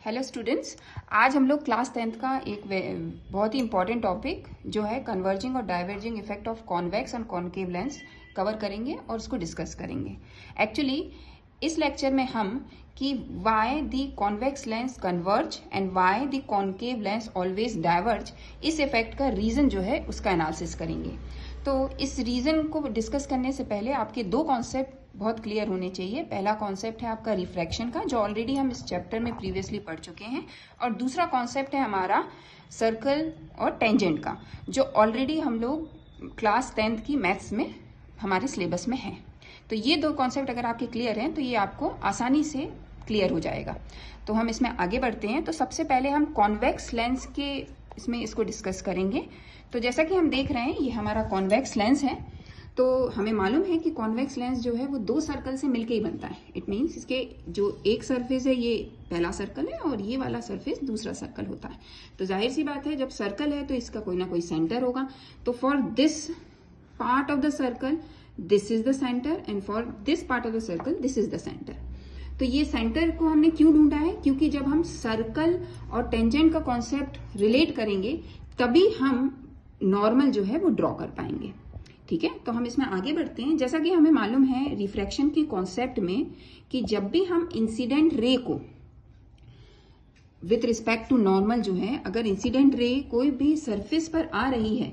Hello students, आज हम लोग क्लास 10th का एक बहुत ही इंपॉर्टेंट टॉपिक जो है कन्वर्जिंग और diverging effect of convex and concave lens cover करेंगे और उसको डिस्कस करेंगे। एक्चुअली इस लेक्चर में हम कि why the convex lens converge and why the concave lens always diverge, इस इफेक्ट का रीजन जो है उसका एनालिसिस करेंगे। तो इस रीजन को डिस्कस करने से पहले आपके दो कॉन्सेप्ट बहुत क्लियर होने चाहिए। पहला कॉन्सेप्ट है आपका रिफ्रैक्शन का, जो ऑलरेडी हम इस चैप्टर में प्रीवियसली पढ़ चुके हैं, और दूसरा कॉन्सेप्ट है हमारा सर्कल और टेंजेंट का, जो ऑलरेडी हम लोग क्लास 10th की मैथ्स में हमारे सिलेबस में है। तो ये दो कॉन्सेप्ट अगर आपके क्लियर हैं तो ये आपको आसानी से क्लियर हो जाएगा। तो हम इसमें आगे बढ़ते हैं। तो सबसे पहले हम कॉन्वेक्स लेंस के इसमें इसको डिस्कस करेंगे। तो जैसा कि हम देख रहे हैं, ये हमारा कॉन्वेक्स लेंस है। तो हमें मालूम है कि कॉन्वेक्स लेंस जो है वो दो सर्कल से मिलके ही बनता है। इट मीन्स इसके जो एक सरफेस है ये पहला सर्कल है और ये वाला सरफेस दूसरा सर्कल होता है। तो जाहिर सी बात है, जब सर्कल है तो इसका कोई ना कोई सेंटर होगा। तो for this part of the circle this is the centre and for this part of the circle this is the centre. तो ये सेंटर को हमने क्यों ढूंढा है? क्योंकि जब हम सर्कल और टेंजेंट का कॉन्सेप्ट रिलेट करेंगे तभी हम नॉर्मल जो है वो ड्रॉ कर पाएंगे। ठीक है, तो हम इसमें आगे बढ़ते हैं। जैसा कि हमें मालूम है रिफ्रैक्शन के कॉन्सेप्ट में कि जब भी हम इंसिडेंट रे को विथ रिस्पेक्ट टू नॉर्मल जो है, अगर इंसिडेंट रे कोई भी सरफेस पर आ रही है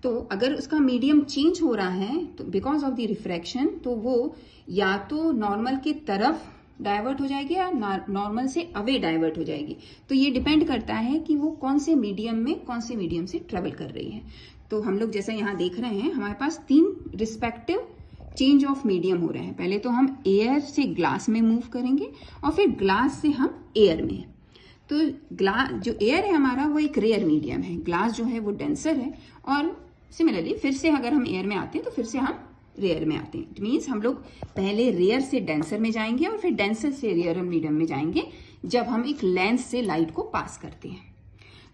तो अगर उसका मीडियम चेंज हो रहा है तो बिकॉज ऑफ द रिफ्रैक्शन, तो वो या तो नॉर्मल की तरफ डाइवर्ट हो जाएगी या नॉर्मल से अवे डाइवर्ट हो जाएगी। तो ये डिपेंड करता है कि वो कौन से मीडियम से ट्रेवल कर रही है। तो हम लोग जैसा यहाँ देख रहे हैं, हमारे पास तीन रिस्पेक्टिव चेंज ऑफ मीडियम हो रहे हैं। पहले तो हम एयर से ग्लास में मूव करेंगे और फिर ग्लास से हम एयर में। तो ग्लास जो एयर है हमारा वो एक रेयर मीडियम है, ग्लास जो है वो डेंसर है, और सिमिलरली फिर से अगर हम एयर में आते हैं तो फिर से हम रेयर में आते हैं। इट मीन्स हम लोग पहले रेयर से डेंसर में जाएंगे और फिर डेंसर से रेयर मीडियम में जाएंगे जब हम एक लेंस से लाइट को पास करते हैं।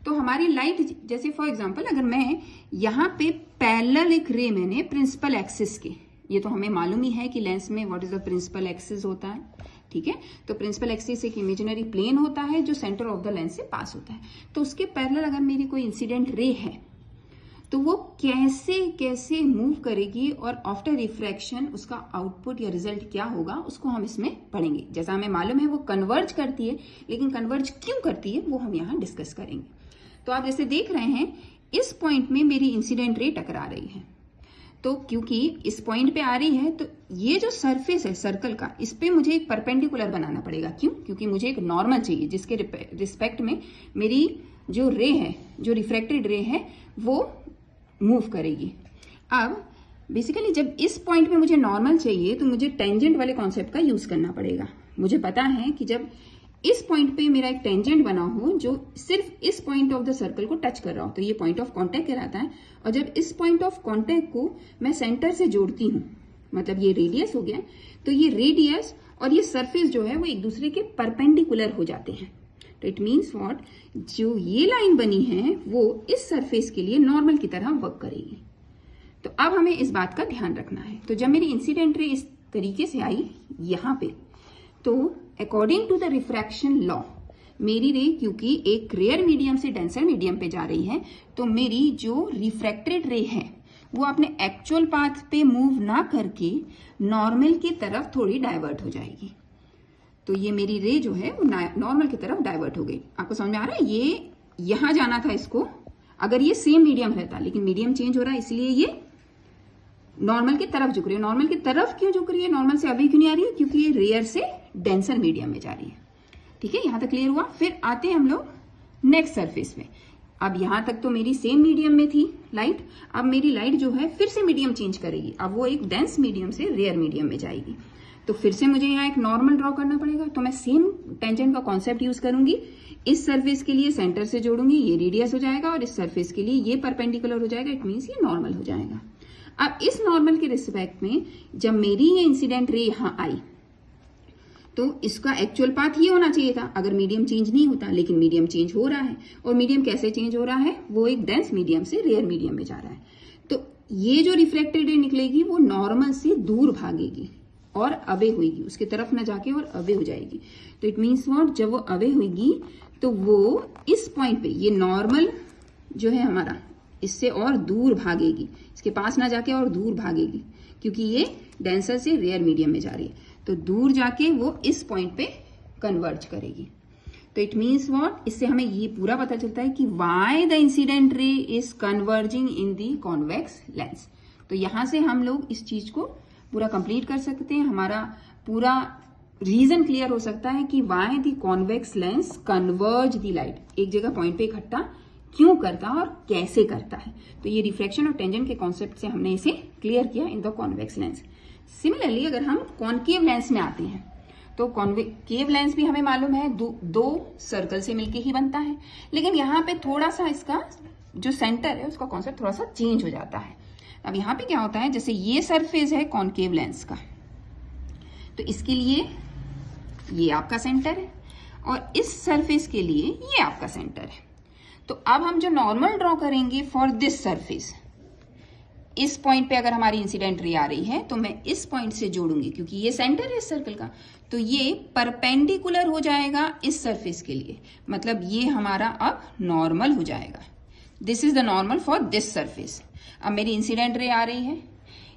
तो हमारी लाइट, जैसे फॉर एग्जांपल अगर मैं यहाँ पे पैरेलल एक रे मैंने प्रिंसिपल एक्सिस के, ये तो हमें मालूम ही है कि लेंस में what is the principal axis होता है। ठीक है, तो प्रिंसिपल एक्सिस एक इमेजिनरी प्लेन होता है जो सेंटर ऑफ द लेंस से पास होता है। तो उसके पैरेलल अगर मेरी कोई इंसिडेंट रे है तो वो कैसे कैसे मूव करेगी और आफ्टर रिफ्रैक्शन उसका आउटपुट या रिजल्ट क्या होगा उसको हम इसमें पढ़ेंगे। जैसा हमें मालूम है वो कन्वर्ज करती है, लेकिन कन्वर्ज क्यों करती है वो हम यहाँ डिस्कस करेंगे। तो आप जैसे देख रहे हैं, इस पॉइंट में मेरी इंसिडेंट रे टकरा रही है। तो क्योंकि इस पॉइंट पे आ रही है तो ये जो सरफेस है सर्कल का, इस पे मुझे एक परपेंडिकुलर बनाना पड़ेगा। क्यों? क्योंकि मुझे एक नॉर्मल चाहिए जिसके रिस्पेक्ट में मेरी जो रे है, जो रिफ्रैक्टेड रे है, वो मूव करेगी। अब बेसिकली जब इस पॉइंट पे मुझे नॉर्मल चाहिए तो मुझे टेंजेंट वाले कॉन्सेप्ट का यूज करना पड़ेगा। मुझे पता है कि जब इस पॉइंट पे मेरा एक टेंजेंट बना हो जो सिर्फ इस पॉइंट ऑफ द सर्कल को टच कर रहा हो, तो ये पॉइंट ऑफ कांटेक्ट कहलाता है। और जब इस पॉइंट ऑफ कांटेक्ट को मैं सेंटर से जोड़ती हूँ, मतलब ये रेडियस हो गया, तो ये रेडियस और ये सरफेस जो है वो एक दूसरे के परपेंडिकुलर हो जाते हैं। तो इट मीन्स व्हाट, जो ये लाइन बनी है वो इस सरफेस के लिए नॉर्मल की तरह वर्क करेगी। तो अब हमें इस बात का ध्यान रखना है। तो जब मेरी इंसिडेंट रे इस तरीके से आई यहाँ पे, तो according to the refraction law मेरी रे क्योंकि एक रेयर मीडियम से डेंसर मीडियम पे जा रही है, तो मेरी जो रिफ्रैक्टेड रे है वो अपने एक्चुअल पाथ पे मूव ना करके नॉर्मल की तरफ थोड़ी डाइवर्ट हो जाएगी। तो ये मेरी रे जो है वो नॉर्मल की तरफ डाइवर्ट हो गई। आपको समझ में आ रहा है? ये यहां जाना था इसको, अगर ये सेम मीडियम रहता, लेकिन मीडियम चेंज हो रहा है इसलिए ये नॉर्मल की तरफ झुक रही है। नॉर्मल की तरफ क्यों झुक रही है? नॉर्मल से अभी क्यों नहीं आ रही है? क्योंकि ये रेयर से डेंसर मीडियम में जा रही है। ठीक है, यहां तक क्लियर हुआ। फिर आते हैं हम लोग नेक्स्ट सरफेस में। अब यहां तक तो मेरी सेम मीडियम में थी लाइट, अब मेरी लाइट जो है फिर से मीडियम चेंज करेगी। अब वो एक डेंस मीडियम से रेयर मीडियम में जाएगी। तो फिर से मुझे यहाँ एक नॉर्मल ड्रॉ करना पड़ेगा। तो मैं सेम टेंजेंट का कॉन्सेप्ट यूज करूंगी। इस सरफेस के लिए सेंटर से जोड़ूंगी, ये रेडियस हो जाएगा, और इस सरफेस के लिए ये परपेंडिकुलर हो जाएगा। इट मीन्स ये नॉर्मल हो जाएगा। अब इस नॉर्मल के रिस्पेक्ट में जब मेरी ये इंसिडेंट रे यहाँ आई तो इसका एक्चुअल पाथ ये होना चाहिए था अगर मीडियम चेंज नहीं होता, लेकिन मीडियम चेंज हो रहा है। और मीडियम कैसे चेंज हो रहा है? वो एक डेंस मीडियम से रेयर मीडियम में जा रहा है। तो ये जो रिफ्लेक्टेड रे निकलेगी वो नॉर्मल से दूर भागेगी। और अवे होगी, उसके तरफ ना जाके और अवे हो जाएगी। तो इट मीन्स व्हाट, जब वो अवे होगी तो वो इस पॉइंट पे ये नॉर्मल जो है हमारा इससे और दूर भागेगी, इसके पास ना जाके और दूर भागेगी, क्योंकि ये डेंसर से रेयर मीडियम में जा रही है। तो दूर जाके वो इस पॉइंट पे कन्वर्ज करेगी। तो इट मीन्स व्हाट, इससे हमें ये पूरा पता चलता है कि why the incident ray is converging in the convex lens. तो यहां से हम लोग इस चीज को पूरा कंप्लीट कर सकते हैं, हमारा पूरा रीजन क्लियर हो सकता है कि why the convex lens converge the light, एक जगह पॉइंट पे इकट्ठा क्यों करता है और कैसे करता है। तो ये रिफ्लेक्शन और टेंजेंट के कॉन्सेप्ट से हमने इसे क्लियर किया in the convex lens. Similarly अगर हम कॉन्केव लेंस में आते हैं तो कॉन्केव लेंस भी हमें मालूम है दो सर्कल से मिलके ही बनता है, लेकिन यहाँ पे थोड़ा सा इसका जो सेंटर है उसका कॉन्सेप्ट थोड़ा सा चेंज हो जाता है। अब यहाँ पे क्या होता है, जैसे ये सरफेस है कॉन्केव लेंस का, तो इसके लिए ये आपका सेंटर है और इस सरफेस के लिए ये आपका सेंटर है। तो अब हम जो नॉर्मल ड्रॉ करेंगे फॉर दिस सरफेस, इस पॉइंट पे अगर हमारी इंसिडेंट रे आ रही है तो मैं इस पॉइंट से जोड़ूंगी, क्योंकि ये सेंटर है इस सर्कल का, तो ये परपेंडिकुलर हो जाएगा इस सरफेस के लिए, मतलब ये हमारा अब नॉर्मल हो जाएगा। This is the normal for this surface. अब मेरी इंसिडेंट रे आ रही है,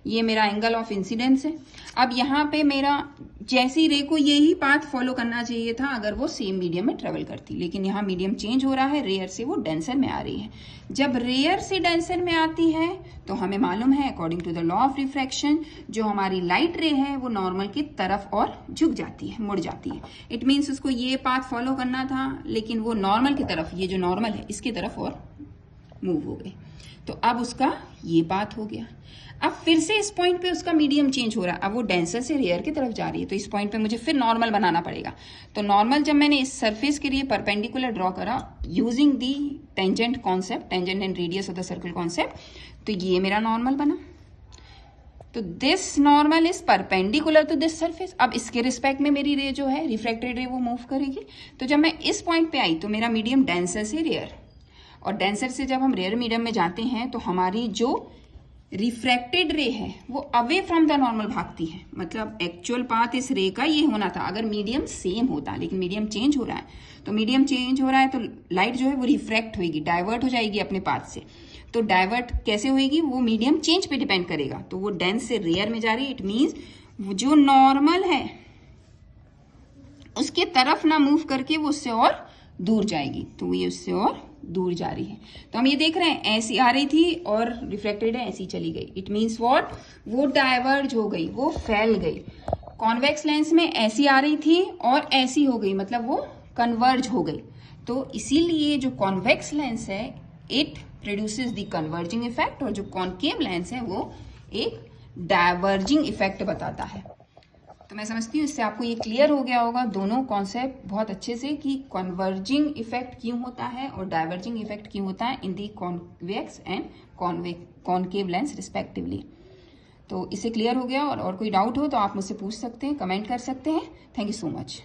ये मेरा एंगल ऑफ इंसिडेंस है। अब यहाँ पे मेरा जैसी रे को यही पाथ फॉलो करना चाहिए था अगर वो सेम मीडियम में ट्रेवल करती, लेकिन यहाँ मीडियम चेंज हो रहा है, रेयर से वो डेंसर में आ रही है। जब रेयर से डेंसर में आती है तो हमें मालूम है according to the law of refraction, जो हमारी लाइट रे है वो नॉर्मल की तरफ और झुक जाती है, मुड़ जाती है। इट मीन्स उसको ये पाथ फॉलो करना था, लेकिन वो नॉर्मल की तरफ, ये जो नॉर्मल है इसकी तरफ और मूव हो गए। तो अब उसका ये पाथ हो गया। अब फिर से इस पॉइंट पे उसका मीडियम चेंज हो रहा है, अब वो डेंसर से रेयर की तरफ जा रही है, तो इस पॉइंट पे मुझे फिर नॉर्मल बनाना पड़ेगा। तो नॉर्मल जब मैंने इस सरफेस के लिए परपेंडिकुलर ड्रॉ करा using the tangent concept, tangent and radius of the circle concept, तो ये मेरा नॉर्मल बना। तो this normal is perpendicular to this surface. अब इसके रिस्पेक्ट में मेरी रे जो है रिफ्लेक्टेड रे वो मूव करेगी। तो जब मैं इस पॉइंट पे आई तो मेरा मीडियम डेंसर से रेयर, और डेंसर से जब हम रेयर मीडियम में जाते हैं तो हमारी जो रिफ्रैक्टेड रे है वो अवे फ्रॉम द नॉर्मल भागती है। मतलब एक्चुअल पाथ इस रे का ये होना था अगर मीडियम सेम होता, लेकिन मीडियम चेंज हो रहा है। तो मीडियम चेंज हो रहा है तो लाइट जो है वो रिफ्रैक्ट होगी, डाइवर्ट हो जाएगी अपने पाथ से। तो डाइवर्ट कैसे होगी, वो मीडियम चेंज पे डिपेंड करेगा। तो वो डेंस से रेयर में जा रही है, इट मीन्स जो नॉर्मल है उसके तरफ ना मूव करके वो उससे और दूर जाएगी, तो ये उससे और दूर जा रही है। तो हम ये देख रहे हैं ऐसी आ रही थी और रिफ्लेक्टेड है ऐसी चली गई। इट मीन्स व्हाट, वो डाइवर्ज हो गई, वो फैल गई। कॉन्वेक्स लेंस में ऐसी आ रही थी और ऐसी हो गई, मतलब वो कन्वर्ज हो गई। तो इसीलिए जो कॉन्वेक्स लेंस है it produces the converging effect, और जो कॉन्केव लेंस है वो एक डाइवर्जिंग इफेक्ट बताता है। तो मैं समझती हूँ इससे आपको ये क्लियर हो गया होगा दोनों कॉन्सेप्ट बहुत अच्छे से, कि कन्वर्जिंग इफेक्ट क्यों होता है और डाइवर्जिंग इफेक्ट क्यों होता है in the convex and concave lens respectively. तो इससे क्लियर हो गया, और कोई डाउट हो तो आप मुझसे पूछ सकते हैं, कमेंट कर सकते हैं। Thank you so much.